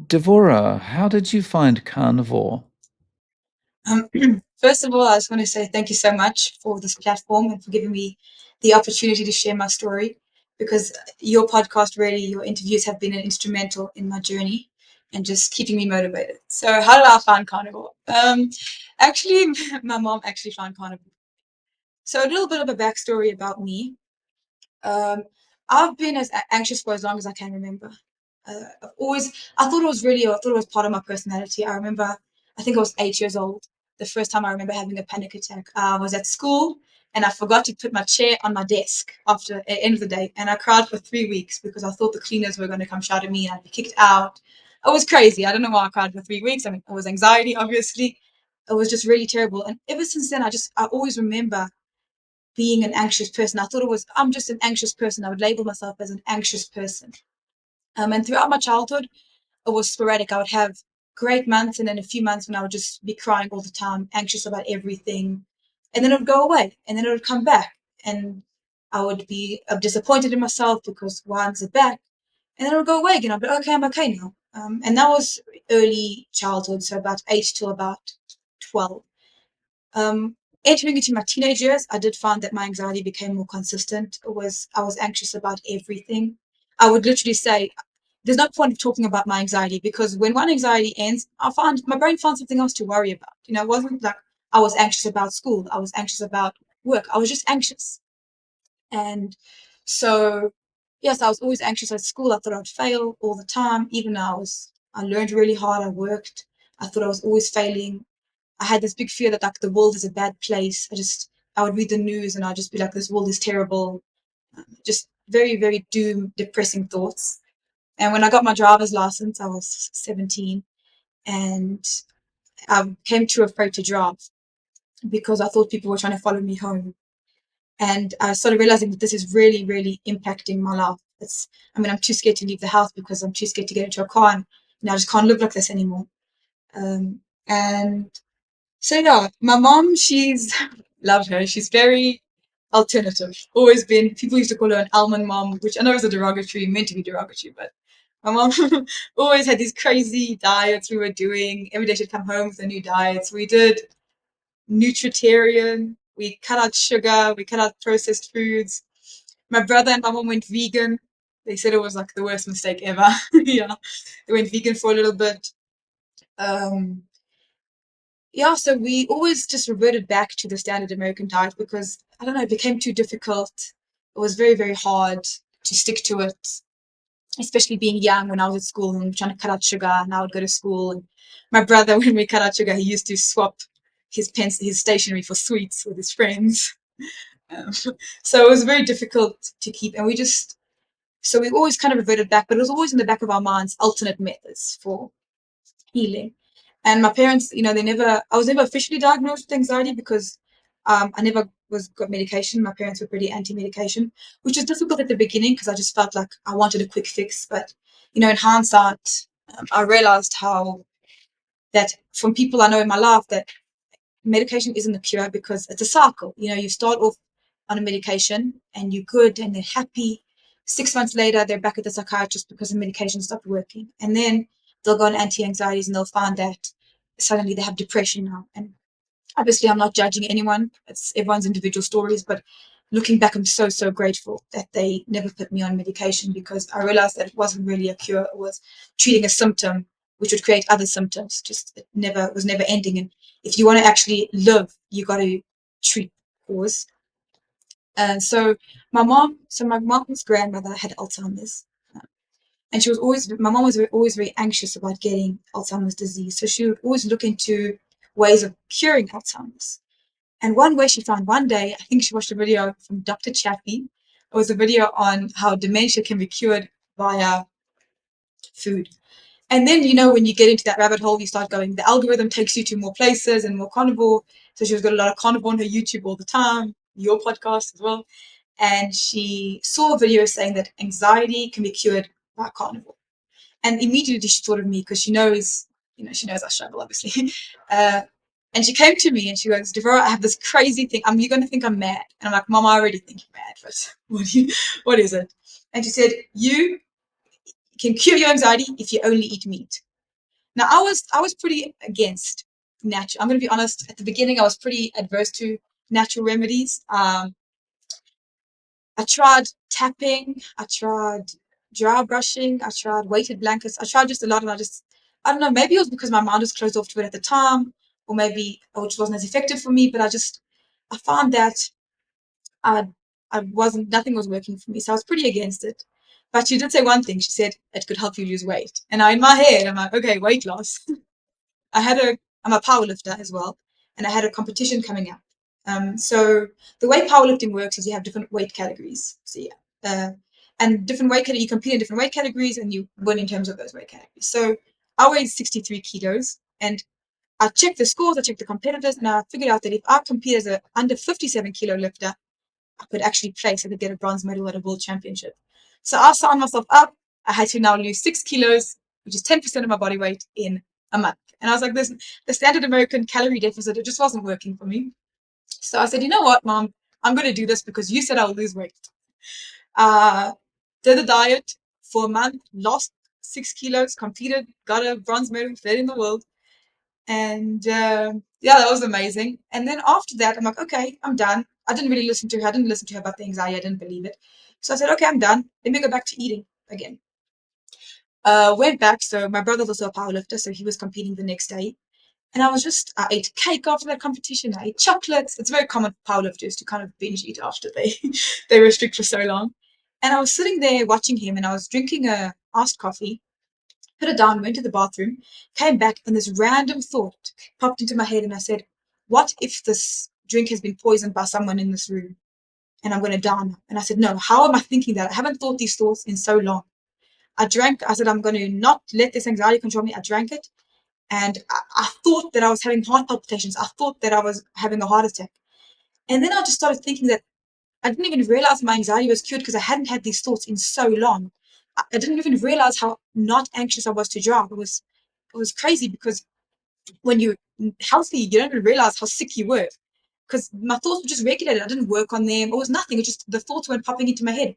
Devorah, how did you find carnivore? Um, First of all, I just want to say thank you so much for this platform and for giving me the opportunity to share my story because your podcast, really, your interviews have been instrumental in my journey and just keeping me motivated. So, how did I find carnivore? Actually, my mom actually found carnivore. So, a little bit of a backstory about me. Um, I've been as anxious for as long as I can remember. I've always, I thought it was part of my personality. I remember, I think I was 8 years old. The first time I remember having a panic attack, I was at school and I forgot to put my chair on my desk after the end of the day. And I cried for 3 weeks because I thought the cleaners were going to come shout at me and I'd be kicked out. It was crazy. I don't know why I cried for 3 weeks. I mean, it was anxiety, obviously. It was just really terrible. And ever since then, I always remember being an anxious person. I thought it was, I'm just an anxious person. I would label myself as an anxious person. And throughout my childhood, it was sporadic. I would have great months and then a few months when I would just be crying all the time, anxious about everything. And then it would go away and then it would come back. And I would be disappointed in myself because why is it back? And then it would go away again. I'd be okay, I'm okay now. And that was early childhood, so about 8 till about 12. Um, Entering into my teenage years, I did find that my anxiety became more consistent. I was anxious about everything. I would literally say, "There's no point of talking about my anxiety because when one anxiety ends, I find my brain found something else to worry about. You know, it wasn't like I was anxious about school. I was anxious about work. I was just anxious, and so yes, I was always anxious at school. I thought I'd fail all the time, even though I learned really hard. I worked. I thought I was always failing. I had this big fear that like the world is a bad place. I would read the news and I'd just be like, this world is terrible. Just very, very depressing thoughts. And when I got my driver's license, I was 17 and I came too afraid to drive because I thought people were trying to follow me home. And I started realizing that this is really, really impacting my life. I'm too scared to leave the house because I'm too scared to get into a car and I just can't live like this anymore. And So yeah, my mom, she's loved her. She's very alternative. Always been. People used to call her an almond mom, which I know is a derogatory, meant to be derogatory, but my mom always had these crazy diets we were doing. Every day she'd come home with the new diets. We did nutritarian. We cut out sugar. We cut out processed foods. My brother and my mom went vegan. They said it was like the worst mistake ever. Yeah, they went vegan for a little bit. Um, Yeah, so we always just reverted back to the standard American diet because I don't know, it became too difficult. It was very, very hard to stick to it, especially being young when I was at school and trying to cut out sugar and I would go to school and my brother when we cut out sugar he used to swap his stationery for sweets with his friends. Um, so it was very difficult to keep and we always kind of reverted back, but it was always in the back of our minds alternate methods for healing. And my parents, I was never officially diagnosed with anxiety because I never got medication. My parents were pretty anti-medication, which was difficult at the beginning because I just felt like I wanted a quick fix. But, in hindsight, I realized how that from people I know in my life that medication isn't a cure because it's a cycle. You start off on a medication and you're good and they're happy. 6 months later, they're back at the psychiatrist because the medication stopped working. And then they'll go on anti-anxieties and they'll find that suddenly they have depression now. And obviously, I'm not judging anyone. It's everyone's individual stories. But looking back, I'm so, so grateful that they never put me on medication because I realized that it wasn't really a cure. It was treating a symptom, which would create other symptoms. Just it was never ending. And if you want to actually live, you got to treat cause. And so my mom's grandmother had Alzheimer's. And my mom was always very anxious about getting Alzheimer's disease. So she would always look into ways of curing Alzheimer's. And one way she found one day, I think she watched a video from Dr. Chaffee. It was a video on how dementia can be cured via food. And then, when you get into that rabbit hole, you start going, the algorithm takes you to more places and more carnivore. So she's got a lot of carnivore on her YouTube all the time, your podcast as well. And she saw a video saying that anxiety can be cured by carnivore. And immediately she thought of me because she knows I struggle, obviously. Uh, and she came to me and she goes, Devorah, I have this crazy thing. You're going to think I'm mad. And I'm like, Mom, I already think you're mad, but what is it? And she said, you can cure your anxiety if you only eat meat. Now I was pretty against natural. I'm going to be honest. At the beginning, I was pretty adverse to natural remedies. I tried tapping. I tried dry brushing. I tried weighted blankets. I tried just a lot, and I don't know. Maybe it was because my mind was closed off to it at the time, or maybe which wasn't as effective for me. But I found that I I wasn't nothing was working for me, so I was pretty against it. But she did say one thing. She said it could help you lose weight, and in my head, I'm like, okay, weight loss. I had a I'm a power lifter as well, and I had a competition coming up. So the way powerlifting works is you have different weight categories. So yeah, and different weight categories, you compete in different weight categories, and you win in terms of those weight categories. So I weighed 63 kilos, and I checked the scores, I checked the competitors, and I figured out that if I compete as a under 57 kilo lifter, I could actually place. I could get a bronze medal at a world championship. So I signed myself up. I had to now lose 6 kilos, which is 10% of my body weight in a month. And I was like, this the standard American calorie deficit, it just wasn't working for me. So I said, you know what, mom, I'm going to do this because you said I'll lose weight. Uh, did a diet for a month, lost 6 kilos, competed, got a bronze medal, third in the world. And yeah, that was amazing. And then after that, I'm like, okay, I'm done. I didn't really listen to her. I didn't listen to her about the anxiety. I didn't believe it. So I said, okay, I'm done. Let me go back to eating again. Went back. So my brother's also a powerlifter, so he was competing the next day. And I ate cake after that competition. I ate chocolates. It's very common for powerlifters to kind of binge eat after they restrict for so long. And I was sitting there watching him, and I was drinking a iced coffee, put it down, went to the bathroom, came back, and this random thought popped into my head, and I said, what if this drink has been poisoned by someone in this room and I'm going to die now? And I said, no, how am I thinking that? I haven't thought these thoughts in so long. I said, I'm going to not let this anxiety control me. I drank it, and I thought that I was having heart palpitations. I thought that I was having a heart attack. And then I just started thinking that I didn't even realize my anxiety was cured because I hadn't had these thoughts in so long. I didn't even realize how not anxious I was to drive. It was crazy because when you're healthy, you don't even realize how sick you were. Because my thoughts were just regulated. I didn't work on them. It was nothing. It just the thoughts weren't popping into my head.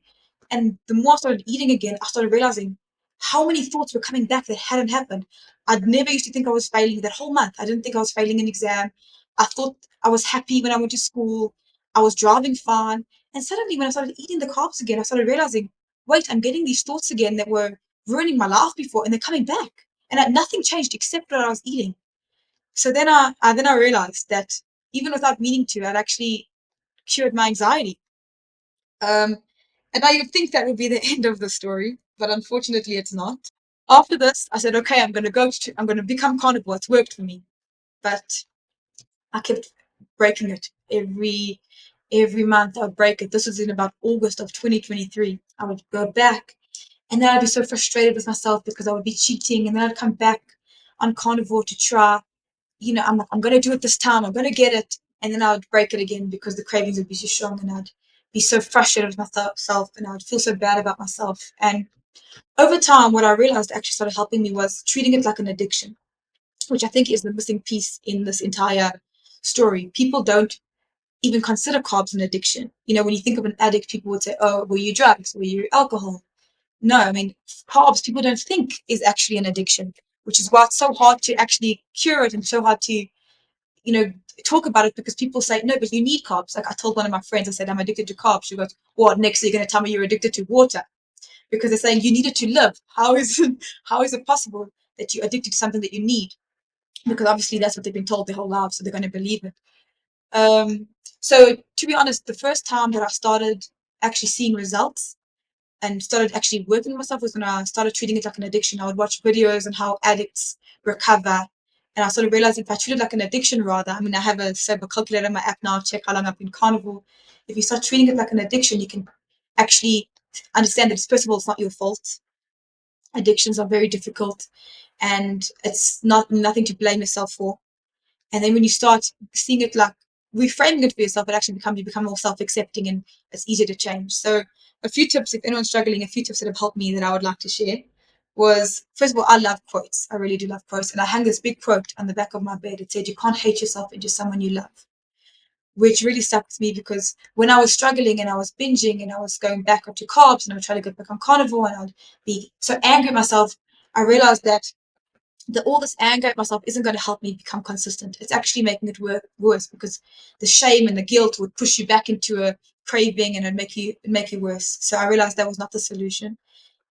And the more I started eating again, I started realizing how many thoughts were coming back that hadn't happened. I'd never used to think I was failing that whole month. I didn't think I was failing an exam. I thought I was happy when I went to school. I was driving fine. And suddenly, when I started eating the carbs again, I started realizing, wait, I'm getting these thoughts again that were ruining my life before, and they're coming back. And nothing changed except what I was eating. So then I realized that even without meaning to, I'd actually cured my anxiety. Um, and I would think that would be the end of the story, but unfortunately, it's not. After this, I said, okay, I'm going to become carnivore. It's worked for me, but I kept breaking it every month. I would break it. This was in about August of 2023. I would go back, and then I'd be so frustrated with myself because I would be cheating, and then I'd come back on carnivore to try. I'm like, I'm going to do it this time. I'm going to get it. And then I would break it again because the cravings would be too strong, and I'd be so frustrated with myself, and I would feel so bad about myself. And over time, what I realized actually started helping me was treating it like an addiction, which I think is the missing piece in this entire story. People don't even consider carbs an addiction. When you think of an addict, people would say, oh, were you drugs? Were you alcohol? No, I mean, carbs, people don't think is actually an addiction, which is why it's so hard to actually cure it and so hard to you know, talk about it because people say, no, but you need carbs. Like I told one of my friends, I said, I'm addicted to carbs. She goes, what, next you're going to tell me you're addicted to water? Because they're saying you need it to live. How is it possible that you're addicted to something that you need? Because obviously that's what they've been told their whole lives, so they're going to believe it. So to be honest, the first time that I started actually seeing results and started actually working on myself was when I started treating it like an addiction. I would watch videos on how addicts recover. And I started realizing if I treat it like an addiction rather, I mean, I have a sober calculator in my app now, check how long I've been carnivore. If you start treating it like an addiction, you can actually understand that, first of all, it's not your fault. Addictions are very difficult and it's nothing to blame yourself for. And then when you start seeing it like reframing it for yourself, you become more self-accepting and it's easier to change. So a few tips, if anyone's struggling, a few tips that have helped me that I would like to share was, first of all, I love quotes. I really do love quotes. And I hang this big quote on the back of my bed. It said, you can't hate yourself into someone you love, which really stuck with me because when I was struggling and I was binging and I was going back onto carbs and I would try to get back on carnivore and I'd be so angry at myself, I realized that all this anger at myself isn't going to help me become consistent. It's actually making it worse because the shame and the guilt would push you back into a craving and it'd make you worse. So I realized that was not the solution.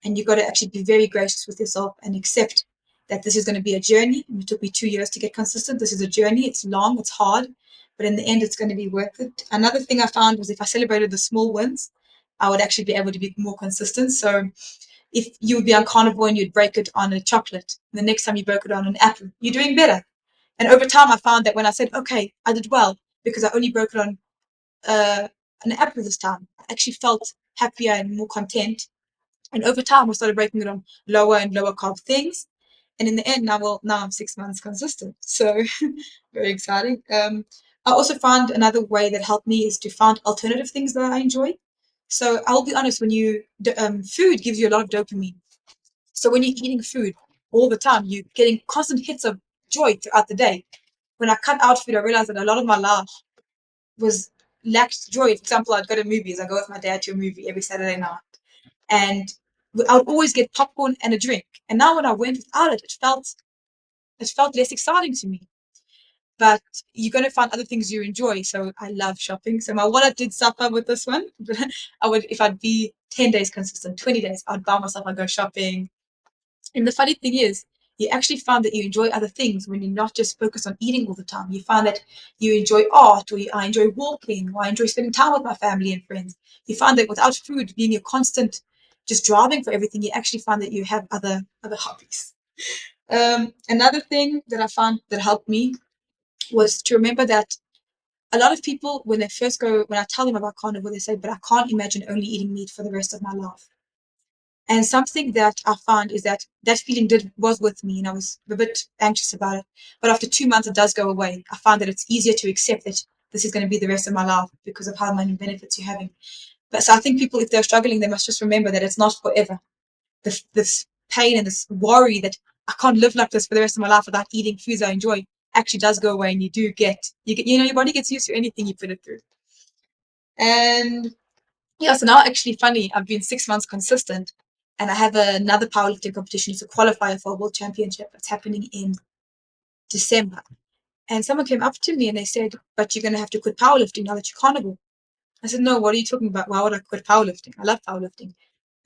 And you've got to actually be very gracious with yourself and accept that this is going to be a journey. It took me 2 years to get consistent. This is a journey. It's long, it's hard, but in the end, it's going to be worth it. Another thing I found was if I celebrated the small wins, I would actually be able to be more consistent. So if you would be on carnivore and you'd break it on a chocolate, the next time you broke it on an apple, you're doing better. And over time, I found that when I said, okay, I did well because I only broke it on uh, an apple this time, I actually felt happier and more content. And over time, we started breaking it on lower and lower carb things. And in the end, now I'm 6 months consistent. So very exciting. I also found another way that helped me is to find alternative things that I enjoy. So I'll be honest, when food gives you a lot of dopamine. So when you're eating food all the time, you're getting constant hits of joy throughout the day. When I cut out food, I realized that a lot of my life was lacked joy. For example, I'd go to movies. I go with my dad to a movie every Saturday night, and I would always get popcorn and a drink. And now when I went without it, it felt less exciting to me. But you're going to find other things you enjoy. So I love shopping. So my wallet did suffer with this one. If I'd be 10 days consistent, 20 days, I'd buy myself, I'd go shopping. And the funny thing is, you actually find that you enjoy other things when you're not just focused on eating all the time. You find that you enjoy art, or I enjoy walking, or I enjoy spending time with my family and friends. You find that without food being your constant, just driving for everything, you actually find that you have other hobbies. Another thing that I found that helped me was to remember that a lot of people, when I tell them about carnivore, they say, "But I can't imagine only eating meat for the rest of my life." And something that I found is that feeling was with me, and I was a bit anxious about it. But after 2 months, it does go away. I found that it's easier to accept that this is going to be the rest of my life because of how many benefits you're having. But so I think people, if they're struggling, they must just remember that it's not forever. This pain and this worry that I can't live like this for the rest of my life without eating foods I enjoy actually does go away, and your body gets used to anything you put it through. And yeah, so now actually funny, I've been 6 months consistent and I have another powerlifting competition. It's a qualifier for a world championship. It's happening in December. And someone came up to me and they said, "But you're going to have to quit powerlifting now that you're carnivore." I said, "No, what are you talking about? Why would I quit powerlifting? I love powerlifting."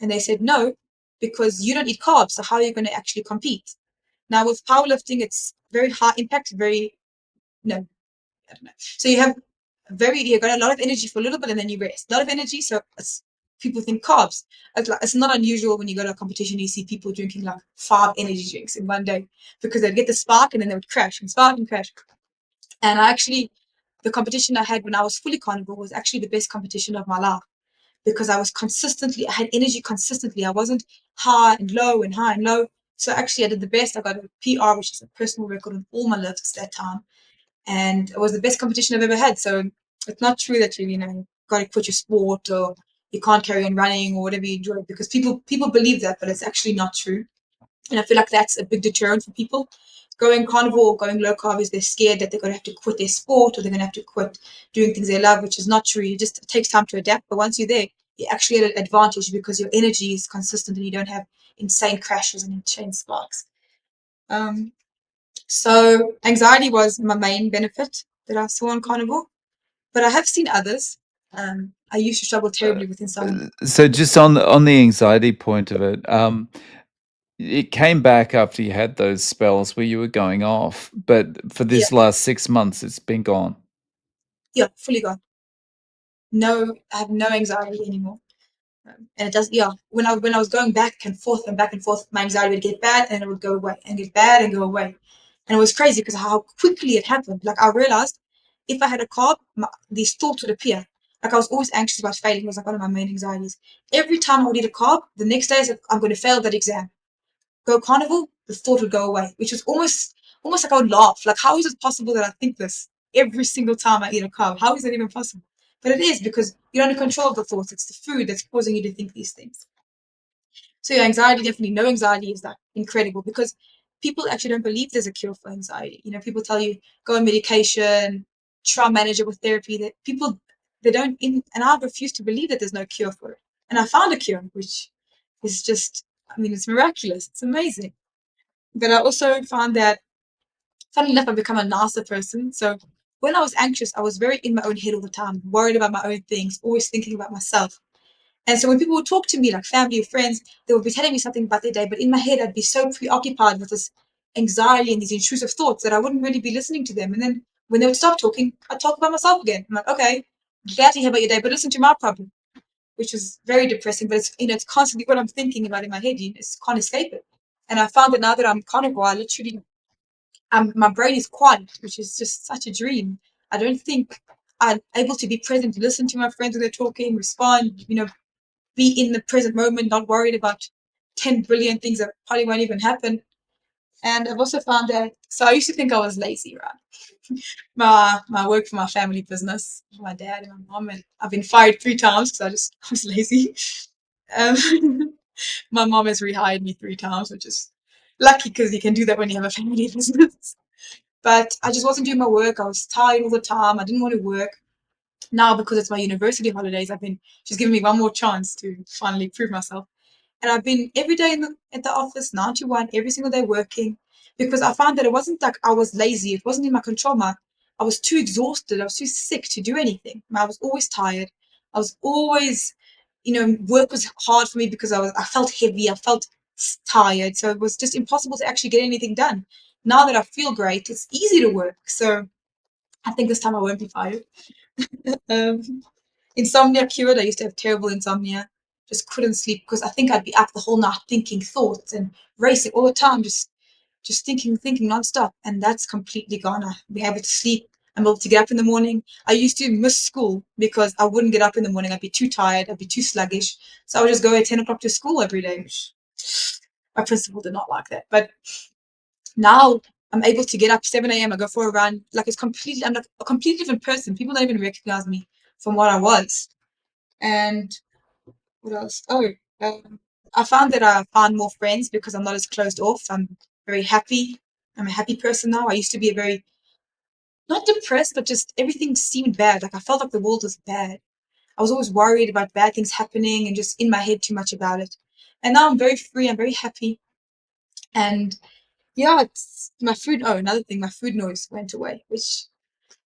And they said, "No, because you don't eat carbs. So how are you going to actually compete?" Now with powerlifting, it's very high impact, no, I don't know. So you've got a lot of energy for a little bit and then you rest. A lot of energy, so people think carbs. It's not unusual when you go to a competition, you see people drinking like 5 energy drinks in one day because they'd get the spark and then they would crash and spark and crash. And the competition I had when I was fully carnivore was actually the best competition of my life because I had energy consistently. I wasn't high and low and high and low. So actually I did the best. I got a PR, which is a personal record on all my lifts at that time, and it was the best competition I've ever had. So it's not true that you got to quit your sport or you can't carry on running or whatever you enjoy, because people believe that, but it's actually not true. And I feel like that's a big deterrent for people going carnivore or going low carb, is they're scared that they're going to have to quit their sport or they're going to have to quit doing things they love, which is not true. It takes time to adapt, but once you're there, you actually get an advantage because your energy is consistent and you don't have insane crashes and insane sparks. Um, so anxiety was my main benefit that I saw on carnivore, but I have seen others. I used to struggle terribly with insomnia. So just on the anxiety point of it, it came back after you had those spells where you were going off, but for Yeah, this last 6 months, it's been gone. yeah, fully gone. No, I have no anxiety anymore. And it does, yeah. When I was going back and forth, my anxiety would get bad and it would go away and get bad and go away. And it was crazy because how quickly it happened. Like I realized if I had a carb, these thoughts would appear. Like I was always anxious about failing. It was like one of my main anxieties. Every time I would eat a carb, the next day I said, "I'm going to fail that exam." Go carnival, the thought would go away, which was almost like I would laugh. Like, how is it possible that I think this every single time I eat a carb? How is that even possible? But it is, because you're under control of the thoughts. It's the food that's causing you to think these things. So yeah, anxiety, definitely no anxiety is that incredible, because people actually don't believe there's a cure for anxiety. People tell you go on medication, try manage it with therapy. That people they don't and I refuse to believe that there's no cure for it. And I found a cure, which is just, I mean, it's miraculous. It's amazing. But I also found that, funny enough, I've become a nicer person. So when I was anxious, I was very in my own head all the time, worried about my own things, always thinking about myself. And so when people would talk to me, like family or friends, they would be telling me something about their day, but in my head, I'd be so preoccupied with this anxiety and these intrusive thoughts that I wouldn't really be listening to them. And then when they would stop talking, I'd talk about myself again. I'm like, okay, glad to hear about your day, but listen to my problem, which was very depressing. But it's, it's constantly what I'm thinking about in my head. You just can't escape it. And I found that now that I'm carnivore, I literally, my brain is quiet, which is just such a dream. I don't think I'm able to be present, listen to my friends when they're talking, respond, be in the present moment, not worried about 10 billion things that probably won't even happen. And I've also found that, so I used to think I was lazy, right? My work for my family business, my dad and my mom, and I've been fired 3 times because I was lazy. Um, my mom has rehired me 3 times, which is lucky because you can do that when you have a family business. But I just wasn't doing my work. I was tired all the time. I didn't want to work. Now, because it's my university holidays, she's given me one more chance to finally prove myself. And I've been every day at the office, 9 to 1, every single day working, because I found that it wasn't like I was lazy. It wasn't in my control. I was too exhausted. I was too sick to do anything. I was always tired. I was always, work was hard for me because I felt heavy. I felt tired. So it was just impossible to actually get anything done. Now that I feel great, it's easy to work. So I think this time I won't be fired. Um, Insomnia cured. I used to have terrible insomnia. Just couldn't sleep because I think I'd be up the whole night thinking thoughts and racing all the time, just thinking nonstop. And that's completely gone. I've been able to sleep. I'm able to get up in the morning. I used to miss school because I wouldn't get up in the morning. I'd be too tired. I'd be too sluggish. So I would just go at 10 o'clock to school every day. My principal did not like that. But now I'm able to get up 7 a.m. I go for a run. I'm like a completely different person. People don't even recognize me from what I was. And what else? Oh, um, I found that I found more friends because I'm not as closed off. I'm very happy. I'm a happy person now. I used to be a very, not depressed, but just everything seemed bad. Like I felt like the world was bad. I was always worried about bad things happening and just in my head too much about it. And now I'm very free. I'm very happy. And yeah, it's my food. Oh, another thing, my food noise went away, which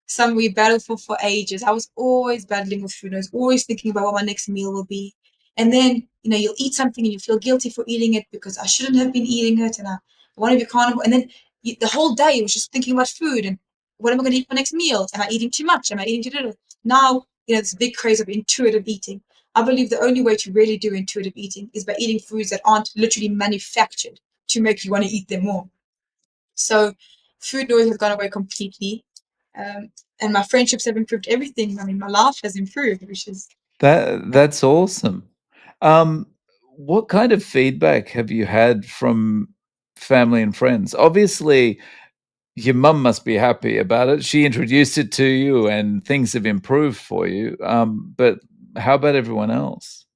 some we battled for ages. I was always battling with food. I was always thinking about what my next meal will be. And then, you'll eat something and you feel guilty for eating it because I shouldn't have been eating it and I want to be carnivore. And then the whole day it was just thinking about food and what am I going to eat for next meal? Am I eating too much? Am I eating too little? Now, this big craze of intuitive eating. I believe the only way to really do intuitive eating is by eating foods that aren't literally manufactured to make you want to eat them more. So food noise has gone away completely. And my friendships have improved everything. I mean, my life has improved, which is That's awesome. Um, what kind of feedback have you had from family and friends? Obviously, your mum must be happy about it. She introduced it to you and things have improved for you. But how about everyone else?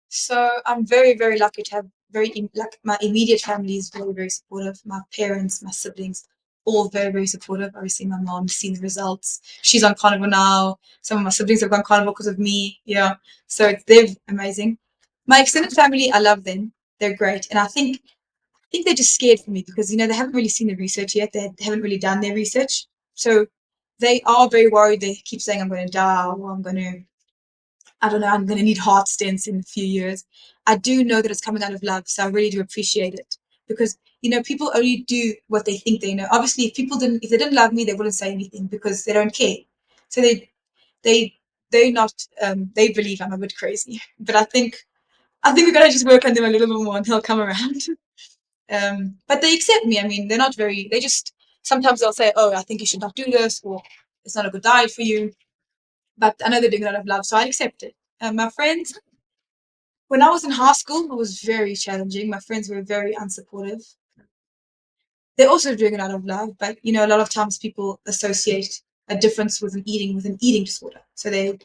so I'm very, very lucky to have like my immediate family is very, very supportive. My parents, my siblings, all very, very supportive. Obviously, my mom's seen the results. She's on carnivore now. Some of my siblings have gone carnivore because of me. Yeah. So they're amazing. My extended family, I love them. They're great. And I think they're just scared for me because they haven't really seen the research yet. They haven't really done their research, so they are very worried. They keep saying I'm going to die, or I don't know, I'm going to need heart stents in a few years. I do know that it's coming out of love, so I really do appreciate it because people only do what they think they know. Obviously, if they didn't love me, they wouldn't say anything because they don't care. So they they not they believe I'm a bit crazy, but I think we're gonna just work on them a little bit more and they'll come around. But they accept me. I mean, they're not very, they just, sometimes they'll say, oh, I think you should not do this, or it's not a good diet for you. But I know they're doing it out of love, so I accept it. My friends, when I was in high school, it was very challenging. My friends were very unsupportive. They're also doing it out of love, but a lot of times people associate a difference with an eating disorder. So they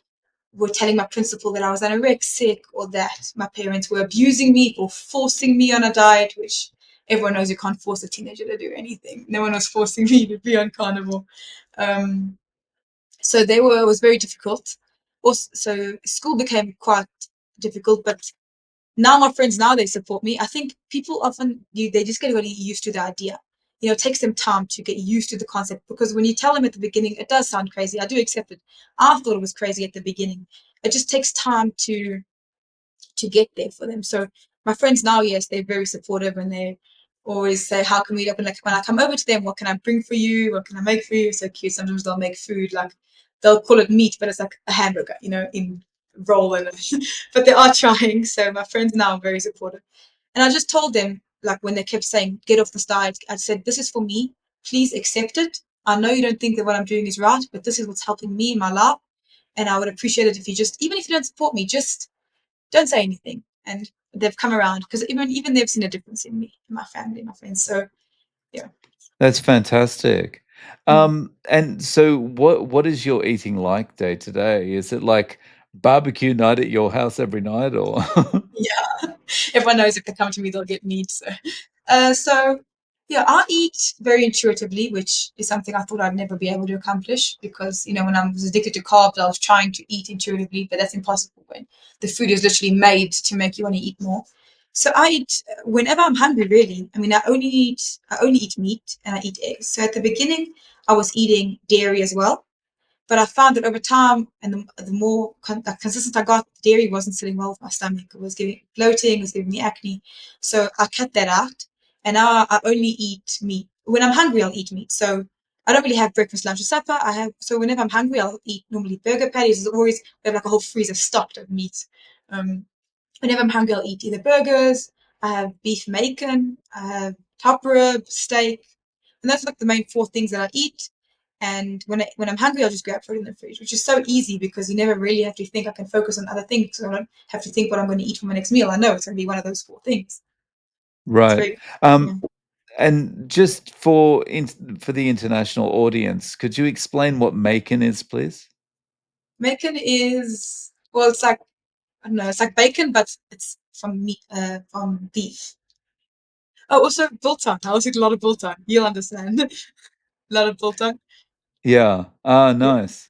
were telling my principal that I was anorexic or that my parents were abusing me for forcing me on a diet, which everyone knows you can't force a teenager to do anything. No one was forcing me to be on carnivore. Um, so it was very difficult. Also, so school became quite difficult, but Now my friends now they support me. I think people often they just get really used to the idea. It takes them time to get used to the concept because when you tell them at the beginning, it does sound crazy. I do accept it. I thought it was crazy at the beginning. It just takes time to get there for them. So my friends now, yes, they're very supportive and they always say, "How can we open?" Like when I come over to them, what can I bring for you? What can I make for you? So cute. Sometimes they'll make food like they'll call it meat, but it's like a hamburger, in roll and but they are trying. So my friends now are very supportive. And I just told them, like when they kept saying, "Get off this diet," I said, "This is for me. Please accept it. I know you don't think that what I'm doing is right, but this is what's helping me in my life. And I would appreciate it if you just, even if you don't support me, just don't say anything." And they've come around because even they've seen a difference in me, in my family, my friends. So yeah. That's fantastic. Mm. And so what is your eating like day to day? Is it like barbecue night at your house every night or Yeah. Everyone knows if they come to me, they'll get meat. So yeah, I eat very intuitively, which is something I thought I'd never be able to accomplish because, when I was addicted to carbs, I was trying to eat intuitively, but that's impossible when the food is literally made to make you want to eat more. So I eat whenever I'm hungry, really. I mean, I only eat meat and I eat eggs. So at the beginning, I was eating dairy as well. But I found that over time, and the more consistent I got, the dairy wasn't sitting well with my stomach. It was giving bloating, it was giving me acne. So I cut that out, and now I only eat meat. When I'm hungry, I'll eat meat. So I don't really have breakfast, lunch, or supper. So whenever I'm hungry, I'll eat normally burger patties. There's always we have like a whole freezer stocked of meat. Um, Whenever I'm hungry, I'll eat either burgers. I have beef bacon. I have top rib, steak, and that's like the main four things that I eat. And when I'm hungry, I'll just grab food in the fridge, which is so easy because you never really have to think. I can focus on other things, so I don't have to think what I'm going to eat for my next meal. I know it's going to be one of those four things. It's Right. very, yeah. And just for the international audience, could you explain what bacon is, please? Bacon is well, it's like I don't know, it's like bacon, but it's from meat, from beef. Oh, also biltong. I also eat a lot of biltong. You'll understand. A lot of biltong. Yeah. Ah, Yeah, nice.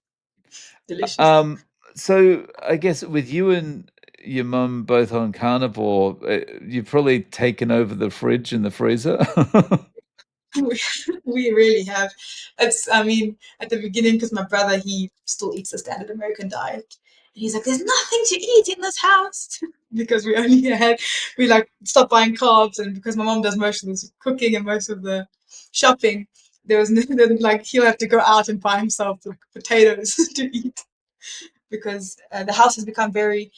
delicious. Um, so I guess with you and your mum both on carnivore, you've probably taken over the fridge and the freezer. We, we really have. I mean, at the beginning, because my brother, he still eats the standard American diet. And he's like, there's nothing to eat in this house. Because we like stopped buying carbs. And because my mom does most of the cooking and most of the shopping, there was like, he'll have to go out and buy himself like potatoes to eat. Because the house has become very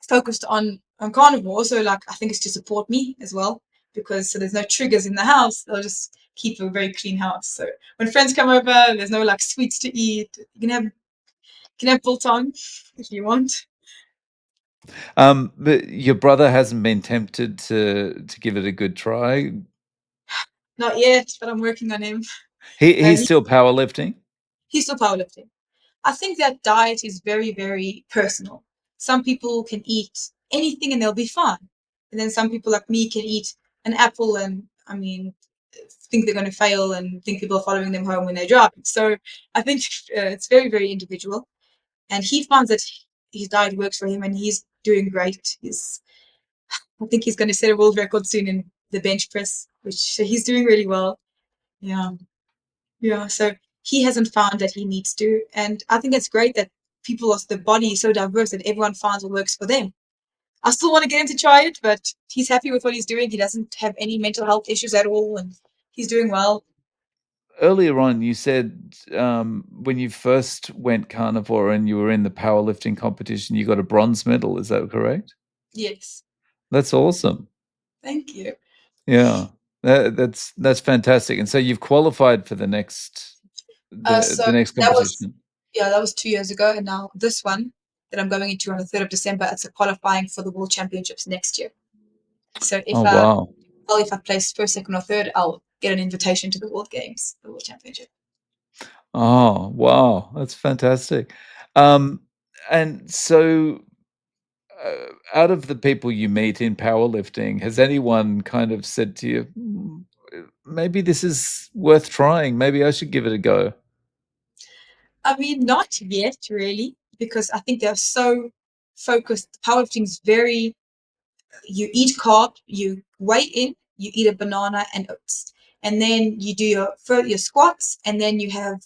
focused on carnivore. Also, like I think it's to support me as well because so there's no triggers in the house. They'll just keep a very clean house. So when friends come over, there's no like sweets to eat. You can have biltong if you want. But your brother hasn't been tempted to give it a good try. Not yet, but I'm working on him. He's He, still powerlifting. he's still powerlifting. I think that diet is very, very personal. Some people can eat anything and they'll be fine. And then some people like me can eat an apple and, I mean, think they're going to fail and think people are following them home when they're driving. So I think it's very, very individual. And he finds that his diet works for him and he's doing great. I think he's going to set a world record soon in the bench press, which he's doing really well. Yeah. Yeah, so he hasn't found that he needs to, and I think it's great that the body is so diverse that everyone finds what works for them. I still want to get him to try it, but he's happy with what he's doing. He doesn't have any mental health issues at all, and he's doing well. Earlier on, you said when you first went carnivore and you were in the powerlifting competition, you got a bronze medal. Is that correct? Yes, That's awesome. thank you. Yeah, that's fantastic. And so you've qualified for the next So the next that was, competition. yeah, that was 2 years ago, and now this one that I'm going into on the 3rd of December, it's a qualifying for the World Championships next year. So Oh wow. if I place first, second, or third, I'll get an invitation to the World Games, the World Championship. Oh wow, that's fantastic. Um, and so out of the people you meet in powerlifting, has anyone kind of said to you, "Hmm, maybe this is worth trying. Maybe I should give it a go." I mean, not yet really, because I think they're so focused. Powerlifting is very you eat carb, you weigh in, you eat a banana and oats, and then you do your squats, and then you have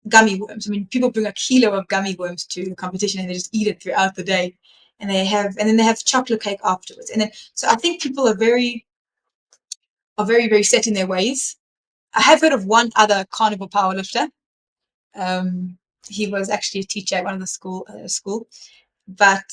gummy worms. I mean, people bring a kilo of gummy worms to the competition and they just eat it throughout the day, and then they have chocolate cake afterwards, and then so I think people are very very set in their ways. I have heard of one other carnivore powerlifter. Um, he was actually a teacher at one of the school, but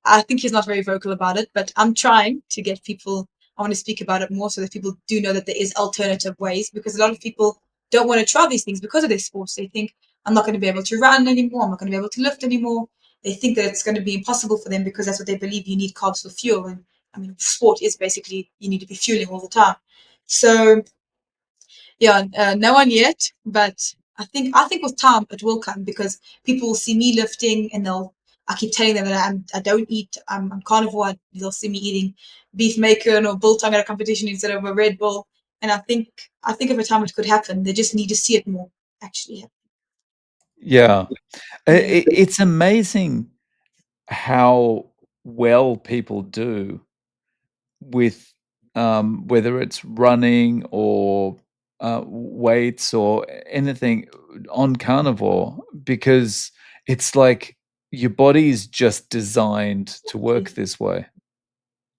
I think he's not very vocal about it. But I'm trying to get people. I want to speak about it more so that people do know that there is alternative ways, because a lot of people don't want to try these things because of their sports. They think I'm not going to be able to run anymore. I'm not going to be able to lift anymore. They think that it's going to be impossible for them because that's what they believe. You need carbs for fuel, and I mean, sport is basically you need to be fueling all the time. So yeah, no one yet, but I think with time it will come, because people will see me lifting and they'll. I keep telling them that I don't eat. I'm carnivore. They'll see me eating beef bacon or bull tongue at a competition instead of a Red Bull. And I think of a time it could happen. They just need to see it more. Actually, Yeah. yeah. It's amazing how well people do with, whether it's running or, weights or anything on carnivore, because it's like your body is just designed to work this way.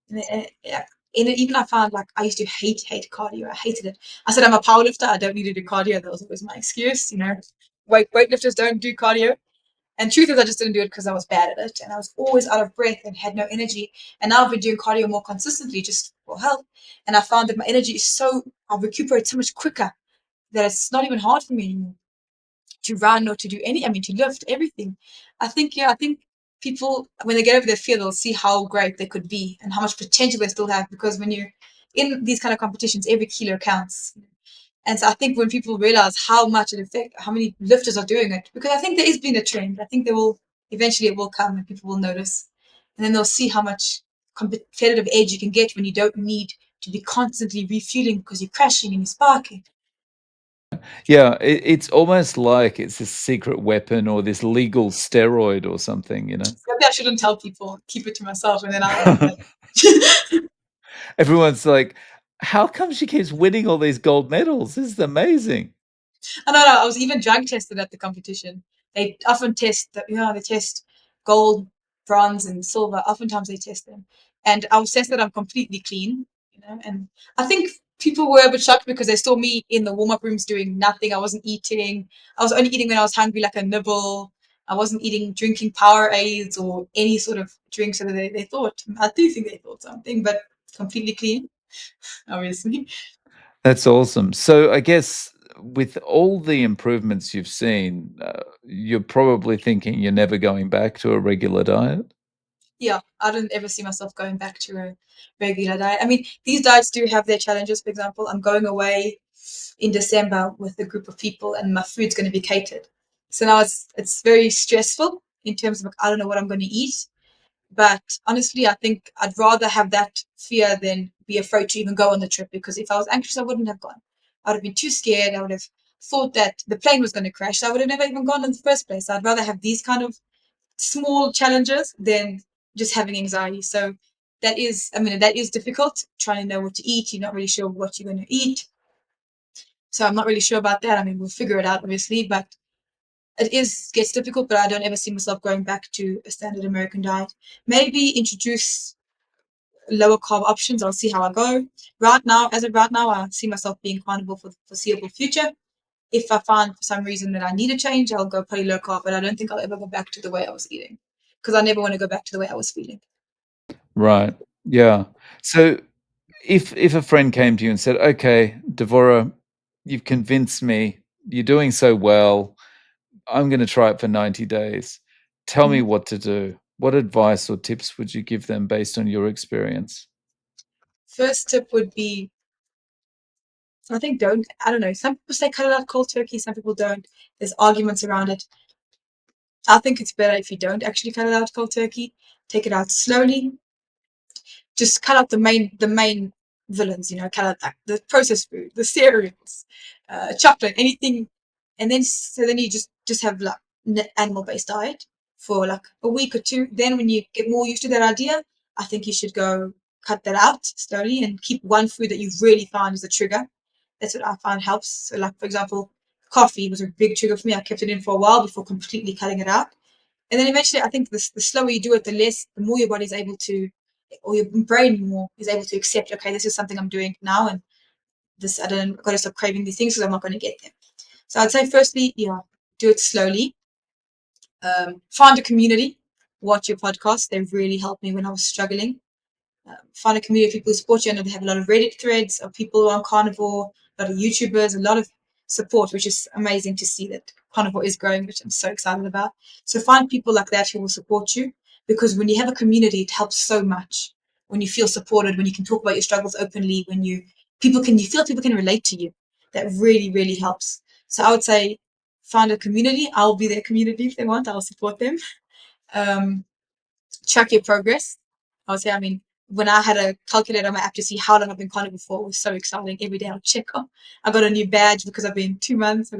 Yeah. And even I found, like, I used to hate cardio. I hated it. I said I'm a powerlifter. I don't need to do cardio. That was always my excuse. Weightlifters don't do cardio. And truth is, I just didn't do it because I was bad at it, and I was always out of breath and had no energy. And now I've been doing cardio more consistently just for health, and I found that my energy is I recuperate so much quicker that it's not even hard for me anymore to run or to do any. I mean, to lift everything. I think people, when they get over their fear, they'll see how great they could be and how much potential they still have. Because when you're in these kind of competitions, every kilo counts. And so I think when people realize how much it affects, how many lifters are doing it, because I think there is been a trend. I think there will eventually it will come and people will notice, and then they'll see how much competitive edge you can get when you don't need to be constantly refueling because you're crashing and you're sparking. Yeah, it's almost like it's this secret weapon or this legal steroid or something, you know? Maybe I shouldn't tell people, keep it to myself, and then I'll be like, Everyone's like, "How come she keeps winning all these gold medals? This is amazing." I don't know. I was even drug tested at the competition. They often they test gold, bronze, and silver. Oftentimes they test them, and I was tested. I'm completely clean, And I think people were a bit shocked because they saw me in the warm up rooms doing nothing. I wasn't eating. I was only eating when I was hungry, like a nibble. I wasn't drinking power aids or any sort of drink. So they thought, I do think they thought something, but completely clean, obviously. That's awesome. So I guess with all the improvements you've seen, you're probably thinking you're never going back to a regular diet? Yeah, I don't ever see myself going back to a regular diet. I mean, these diets do have their challenges. For example, I'm going away in December with a group of people, and my food's going to be catered. So now it's very stressful in terms of, like, I don't know what I'm going to eat. But honestly, I think I'd rather have that fear than be afraid to even go on the trip, because if I was anxious, I wouldn't have gone. I would have been too scared. I would have thought that the plane was going to crash. So I would have never even gone in the first place. I'd rather have these kind of small challenges than just having anxiety. So that is difficult, trying to know what to eat. You're not really sure what you're going to eat. So I'm not really sure about that. I mean, we'll figure it out, obviously, but gets difficult, but I don't ever see myself going back to a standard American diet. Maybe introduce lower carb options. I'll see how I go. As of right now, I see myself being carnivore for the foreseeable future. If I find for some reason that I need a change, I'll go pretty low carb, but I don't think I'll ever go back to the way I was eating, because I never want to go back to the way I was feeling. Right. Yeah. So if a friend came to you and said, "Okay, Devorah, you've convinced me. You're doing so well. I'm gonna try it for 90 days. Tell me Mhm. what to do." What advice or tips would you give them based on your experience? First tip would be, I think, I don't know, some people say cut it out cold turkey, some people don't. There's arguments around it. I think it's better if you don't actually cut it out cold turkey. Take it out slowly. Just cut out the main villains, cut out like the processed food, the cereals, chocolate, anything. And then so then you just have like animal based diet for like a week or two. Then when you get more used to that idea, I think you should go cut that out slowly and keep one food that you've really found is a trigger. That's what I found helps. So, like for example, coffee was a big trigger for me. I kept it in for a while before completely cutting it out. And then eventually, I think the slower you do it, the more your body's able to, or your brain more is able to accept, okay, this is something I'm doing now, and this I don't got to stop craving these things because I'm not going to get them. So I'd say, firstly, yeah, do it slowly. Find a community. Watch your podcast. They really helped me when I was struggling. Find a community of people who support you. I know they have a lot of Reddit threads of people who are on carnivore, a lot of YouTubers, a lot of support, which is amazing to see that carnivore is growing, which I'm so excited about. So find people like that who will support you, because when you have a community, it helps so much. When you feel supported, when you can talk about your struggles openly, when you feel people can relate to you, that really, really helps. So I would say find a community. I'll be their community if they want. I'll support them. Um, Track your progress. I would say, I mean, when I had a calculator on my app to see how long I've been carnivore for, it was so exciting. Every day I'll check. Oh, I got a new badge because I've been 2 months.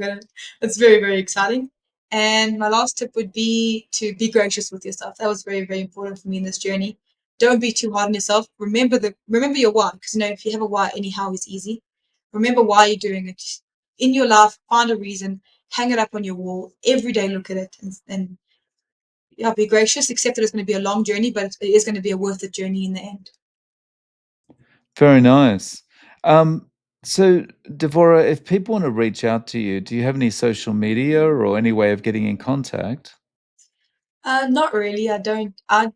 It's very, very exciting. And my last tip would be to be gracious with yourself. That was very, very important for me in this journey. Don't be too hard on yourself. Remember your why, because if you have a why, anyhow is easy. Remember why you're doing it in your life. Find a reason. Hang it up on your wall every day. Look at it and yeah, be gracious, accept that it's going to be a long journey, but it is going to be a worth it journey in the end. Very nice. Um, so, Devorah, if people want to reach out to you, do you have any social media or any way of getting in contact? Not really. I don't. I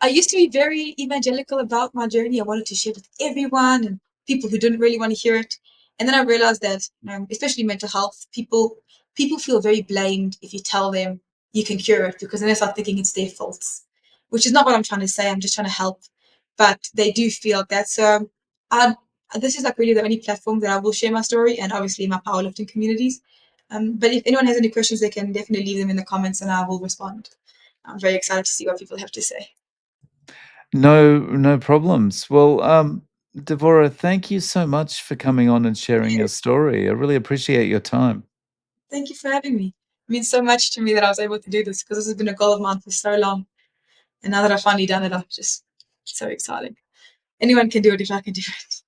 used to be very evangelical about my journey. I wanted to share it with everyone and people who didn't really want to hear it. And then I realized that, especially mental health, people feel very blamed if you tell them you can cure it, because then they start thinking it's their faults, which is not what I'm trying to say. I'm just trying to help, but they do feel that. So I, this is like really the only platform that I will share my story, and obviously my powerlifting communities. But if anyone has any questions, they can definitely leave them in the comments, and I will respond. I'm very excited to see what people have to say. No, no problems. Well, Devorah, thank you so much for coming on and sharing your story. I really appreciate your time. Thank you for having me. It means so much to me that I was able to do this, because this has been a goal of mine for so long. And now that I've finally done it, I'm just so excited. Anyone can do it if I can do it.